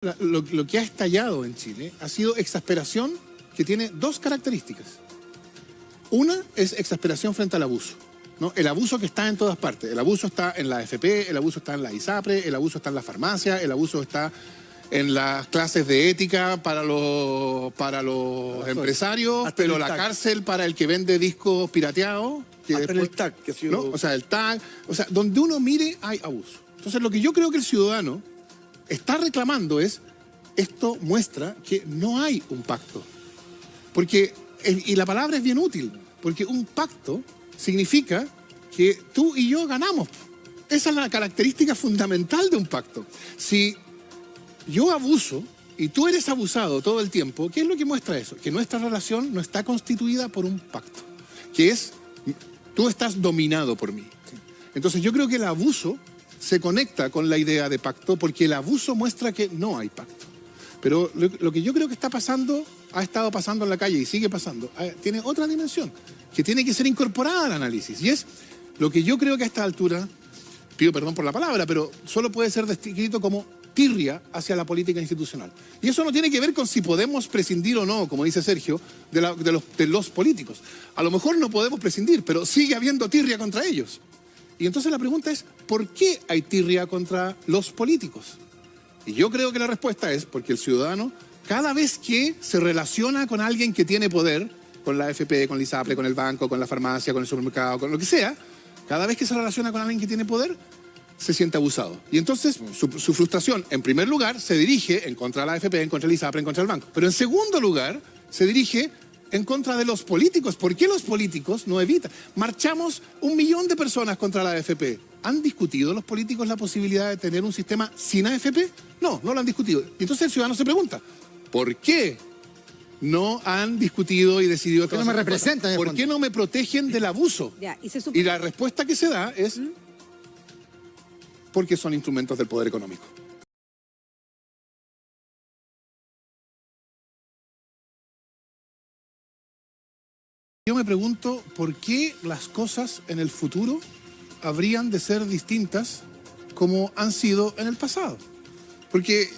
Lo que ha estallado en Chile ha sido exasperación que tiene dos características. Una es exasperación frente al abuso, ¿no? El abuso que está en todas partes. El abuso está en la AFP, el abuso está en la ISAPRE, el abuso está en la farmacia, el abuso está en las clases de ética para los empresarios, pero la cárcel para el que vende discos pirateados. Hasta en el TAC, que ha sido... ¿no? O sea, el TAC, o sea, donde uno mire hay abuso. Entonces, lo que yo creo que el ciudadano está reclamando es, esto muestra que no hay un pacto. Porque, y la palabra es bien útil, porque un pacto significa que tú y yo ganamos. Esa es la característica fundamental de un pacto. Si yo abuso y tú eres abusado todo el tiempo, ¿qué es lo que muestra eso? Que nuestra relación no está constituida por un pacto, que es, tú estás dominado por mí. Entonces yo creo que el abuso se conecta con la idea de pacto, porque el abuso muestra que no hay pacto. Pero lo que yo creo que está pasando, ha estado pasando en la calle y sigue pasando, tiene otra dimensión, que tiene que ser incorporada al análisis. Y es lo que yo creo que a esta altura, pido perdón por la palabra, pero solo puede ser descrito como tirria hacia la política institucional. Y eso no tiene que ver con si podemos prescindir o no, como dice Sergio, de los políticos. A lo mejor no podemos prescindir, pero sigue habiendo tirria contra ellos. Y entonces la pregunta es, ¿por qué hay tirria contra los políticos? Y yo creo que la respuesta es porque el ciudadano, cada vez que se relaciona con alguien que tiene poder, con la AFP, con la ISAPRE, con el banco, con la farmacia, con el supermercado, con lo que sea, cada vez que se relaciona con alguien que tiene poder, se siente abusado. Y entonces su frustración, en primer lugar, se dirige en contra de la AFP, en contra del ISAPRE, en contra del banco. Pero en segundo lugar, se dirige en contra de los políticos. ¿Por qué los políticos no evitan? Marchamos 1 millón de personas contra la AFP. ¿Han discutido los políticos la posibilidad de tener un sistema sin AFP? No, no lo han discutido. Y entonces el ciudadano se pregunta, ¿por qué no han discutido y decidido? ¿Por qué no me representan? ¿Por qué no me protegen del abuso? Ya, y la respuesta que se da es porque son instrumentos del poder económico. Yo me pregunto por qué las cosas en el futuro habrían de ser distintas como han sido en el pasado. Porque,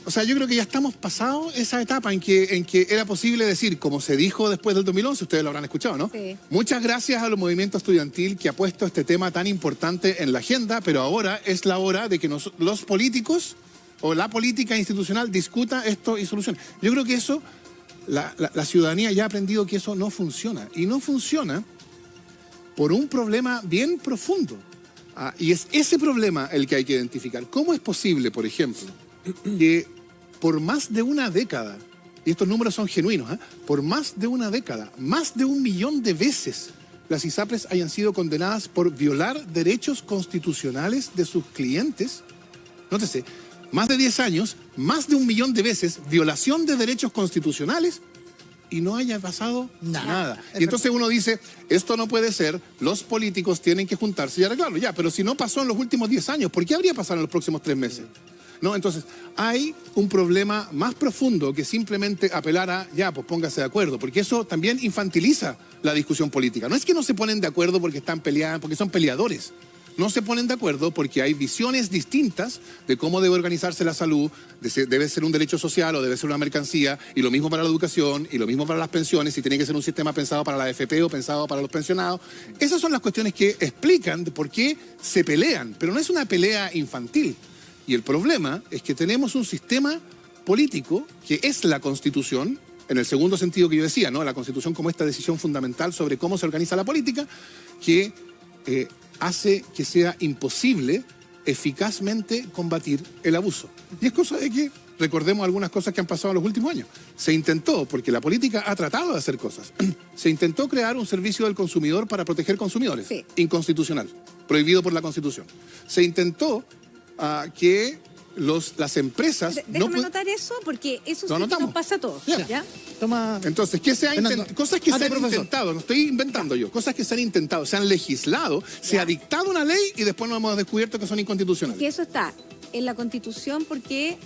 o sea, yo creo que ya estamos pasados esa etapa en que era posible decir, como se dijo después del 2011, ustedes lo habrán escuchado, ¿no? Sí. Muchas gracias al movimiento estudiantil que ha puesto este tema tan importante en la agenda, pero ahora es la hora de que los políticos o la política institucional discuta esto y solucione. Yo creo que eso... La ciudadanía ya ha aprendido que eso no funciona. Y no funciona por un problema bien profundo. Y es ese problema el que hay que identificar. ¿Cómo es posible, por ejemplo, que por más de una década, y estos números son genuinos, por más de una década, más de 1 millón de veces las ISAPRES hayan sido condenadas por violar derechos constitucionales de sus clientes? Nótese, más de 10 años, más de 1 millón de veces, violación de derechos constitucionales y no haya pasado nada. Y entonces uno dice, esto no puede ser, los políticos tienen que juntarse y arreglarlo. Ya, pero si no pasó en los últimos 10 años, ¿por qué habría pasado en los próximos 3 meses? ¿No? Entonces, hay un problema más profundo que simplemente apelar a, ya, pues póngase de acuerdo, porque eso también infantiliza la discusión política. No es que no se ponen de acuerdo porque están peleando, porque son peleadores. No se ponen de acuerdo porque hay visiones distintas de cómo debe organizarse la salud, debe ser un derecho social o debe ser una mercancía, y lo mismo para la educación, y lo mismo para las pensiones, si tiene que ser un sistema pensado para la AFP o pensado para los pensionados. Esas son las cuestiones que explican por qué se pelean, pero no es una pelea infantil. Y el problema es que tenemos un sistema político que es la Constitución, en el segundo sentido que yo decía, ¿no? La Constitución como esta decisión fundamental sobre cómo se organiza la política, que hace que sea imposible eficazmente combatir el abuso. Y es cosa de que recordemos algunas cosas que han pasado en los últimos años. Se intentó, porque la política ha tratado de hacer cosas, se intentó crear un servicio del consumidor para proteger consumidores. Sí. Inconstitucional, prohibido por la Constitución. Se intentó que las empresas... Déjame anotar eso, porque eso sí nos pasa a todos. ¿Ya? Toma. Entonces, cosas que se han intentado, no estoy inventando yo, cosas que se han intentado, se han legislado, se ha dictado una ley y después nos hemos descubierto que son inconstitucionales. Que eso está en la Constitución porque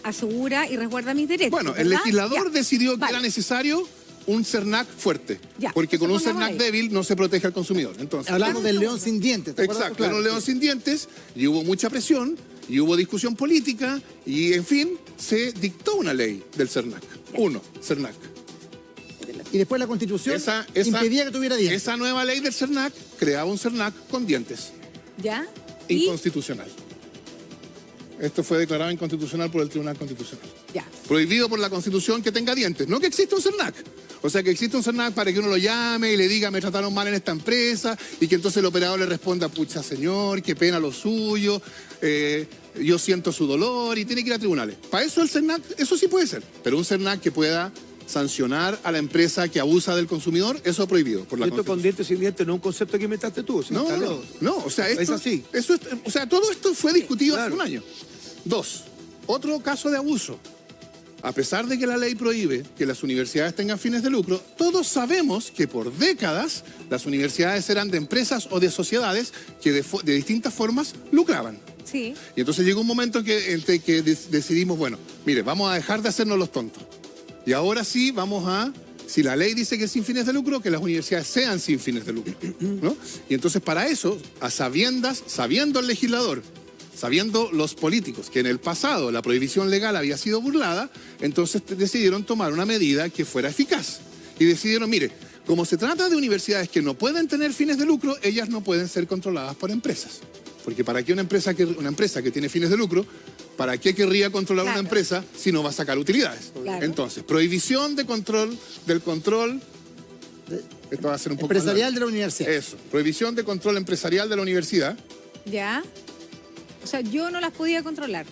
asegura y resguarda mis derechos. Bueno, ¿verdad? El legislador decidió que era necesario un CERNAC fuerte, porque con un CERNAC débil no se protege al consumidor. Entonces, hablamos del león sin dientes. Exacto, era un león sin dientes y hubo mucha presión. y hubo discusión política y, en fin, se dictó una ley del CERNAC. CERNAC. Y después la Constitución impedía que tuviera dientes. Esa nueva ley del CERNAC creaba un CERNAC con dientes. ¿Ya? ¿Y? Inconstitucional. Esto fue declarado inconstitucional por el Tribunal Constitucional. Ya. Prohibido por la Constitución que tenga dientes. No que exista un CERNAC. O sea, que existe un CERNAC para que uno lo llame y le diga, me trataron mal en esta empresa, y que entonces el operador le responda, pucha señor, qué pena lo suyo, yo siento su dolor, y tiene que ir a tribunales. Para eso el CERNAC, eso sí puede ser. Pero un CERNAC que pueda sancionar a la empresa que abusa del consumidor, eso es prohibido por la Esto Constitución. con dientes sin dientes no es un concepto que inventaste tú. ¿Sí? No, o sea, esto, es así. o sea, todo esto fue discutido hace Claro. un año. 2, otro caso de abuso. A pesar de que la ley prohíbe que las universidades tengan fines de lucro, todos sabemos que por décadas las universidades eran de empresas o de sociedades que de distintas formas lucraban. Sí. Y entonces llegó un momento en que decidimos, bueno, mire, vamos a dejar de hacernos los tontos. Y ahora sí vamos a, si la ley dice que es sin fines de lucro, que las universidades sean sin fines de lucro, ¿no? Y entonces para eso, sabiendo el legislador, sabiendo los políticos que en el pasado la prohibición legal había sido burlada, entonces decidieron tomar una medida que fuera eficaz. Y decidieron, mire, como se trata de universidades que no pueden tener fines de lucro, ellas no pueden ser controladas por empresas. Porque ¿para qué una empresa que tiene fines de lucro, para qué querría controlar una empresa si no va a sacar utilidades? Claro. Entonces, prohibición del control, esto va a ser un poco empresarial de la universidad. Eso, prohibición de control empresarial de la universidad. ¿Ya? O sea, yo no las podía controlar.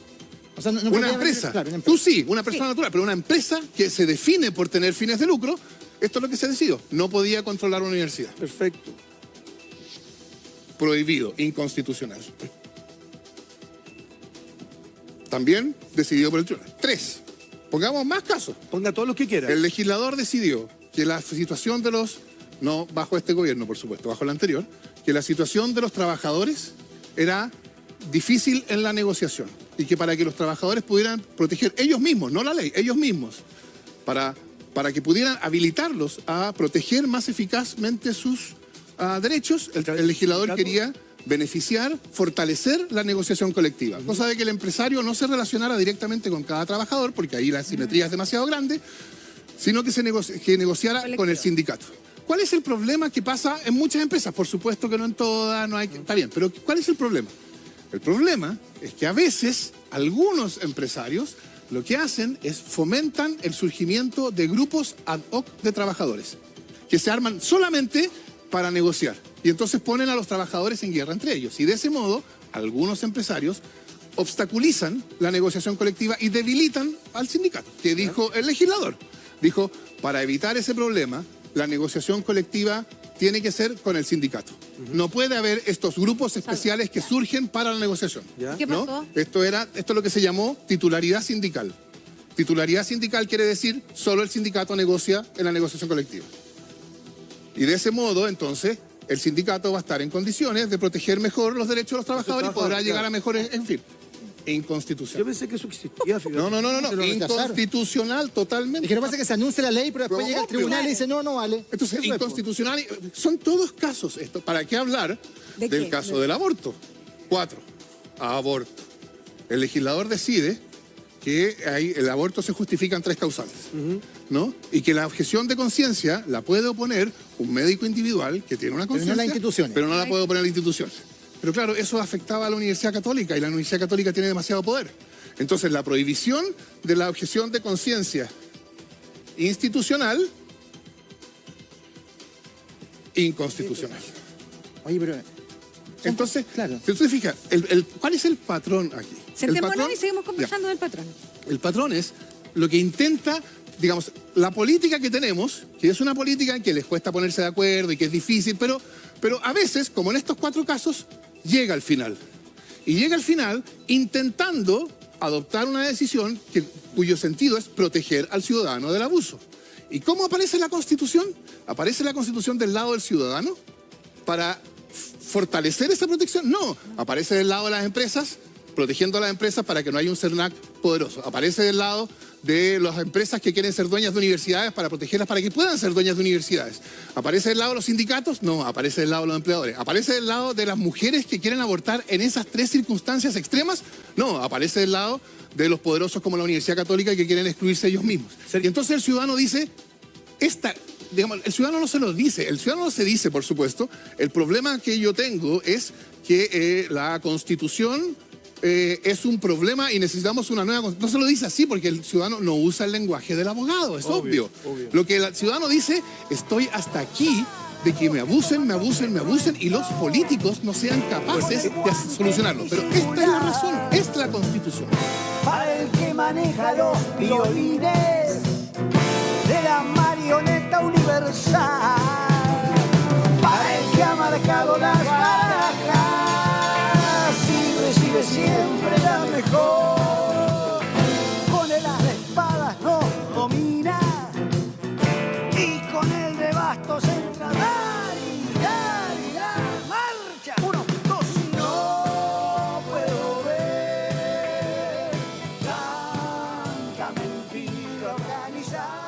O sea, no Una podía empresa, haber- claro, una empresa. tú sí, una persona natural, pero una empresa que se define por tener fines de lucro, esto es lo que se decidió, no podía controlar una universidad. Perfecto. Prohibido, inconstitucional. También decidido por el tribunal. 3, pongamos más casos. Ponga todos los que quiera. El legislador decidió que la situación de los, no bajo este gobierno por supuesto, bajo el anterior, que la situación de los trabajadores era difícil en la negociación y que para que los trabajadores pudieran proteger ellos mismos, no la ley, ellos mismos, para que pudieran habilitarlos a proteger más eficazmente sus derechos, el legislador quería beneficiar, fortalecer la negociación colectiva, cosa de que el empresario no se relacionara directamente con cada trabajador, porque ahí la asimetría es demasiado grande, sino que que negociara con el sindicato. ¿Cuál es el problema que pasa en muchas empresas? Por supuesto que no en todas, no hay, está bien, pero ¿cuál es el problema? El problema es que a veces algunos empresarios lo que hacen es fomentan el surgimiento de grupos ad hoc de trabajadores que se arman solamente para negociar y entonces ponen a los trabajadores en guerra entre ellos. Y de ese modo, algunos empresarios obstaculizan la negociación colectiva y debilitan al sindicato. ¿Qué dijo el legislador? Dijo, para evitar ese problema, la negociación colectiva tiene que ser con el sindicato. No puede haber estos grupos especiales que surgen para la negociación. ¿Ya? ¿Qué ¿no? pasó? Esto es lo que se llamó titularidad sindical. Titularidad sindical quiere decir solo el sindicato negocia en la negociación colectiva. Y de ese modo, entonces, el sindicato va a estar en condiciones de proteger mejor los derechos de los trabajadores y podrá llegar a mejores, en fin. Yo Inconstitucional. pensé que eso existía. fíjate. No. Se lo rechazaron. Inconstitucional totalmente. Es que lo que pasa es que se anuncia la ley, pero después Pero llega al obvio. tribunal y dice, no vale. Entonces, Eso es, po. inconstitucional, son todos casos esto. ¿Para qué hablar ¿De del qué? caso del aborto? 4, aborto. El legislador decide que el aborto se justifica en 3 causales, ¿no? Y que la objeción de conciencia la puede oponer un médico individual que tiene una no conciencia, las instituciones. pero no la puede oponer la institución. Pero claro, eso afectaba a la Universidad Católica y la Universidad Católica tiene demasiado poder. Entonces, la prohibición de la objeción de conciencia institucional, inconstitucional. Oye, pero... Entonces, Claro. si usted se fija, ¿cuál es el patrón aquí? El Sentémonos patrón, y seguimos conversando del patrón. el patrón es lo que intenta, digamos, la política que tenemos, que es una política en que les cuesta ponerse de acuerdo y que es difícil, pero a veces, como en estos 4 casos, llega al final. Y llega al final intentando adoptar una decisión cuyo sentido es proteger al ciudadano del abuso. ¿Y cómo aparece la Constitución? ¿Aparece la Constitución del lado del ciudadano para fortalecer esa protección? No, aparece del lado de las empresas protegiendo a las empresas para que no haya un CERNAC poderoso. Aparece del lado de las empresas que quieren ser dueñas de universidades para protegerlas para que puedan ser dueñas de universidades. ¿Aparece del lado de los sindicatos? No, aparece del lado de los empleadores. ¿Aparece del lado de las mujeres que quieren abortar en esas 3 circunstancias extremas? No, aparece del lado de los poderosos como la Universidad Católica que quieren excluirse ellos mismos. Y entonces el ciudadano dice, digamos, el ciudadano no se lo dice, el ciudadano se dice, por supuesto, el problema que yo tengo es que la Constitución es un problema y necesitamos una nueva Constitución. No se lo dice así porque el ciudadano no usa el lenguaje del abogado, es obvio. Lo que el ciudadano dice, estoy hasta aquí de que me abusen y los políticos no sean capaces de solucionarlo. Pero esta es la razón, esta es la Constitución. Para el que maneja los violines de la marioneta universal, para el que ha marcado las barajas y recibe siempre la mejor, con el as de espadas no domina y con el de bastos entra dar, marcha, 1, 2, no puedo ver tanta mentira organizada.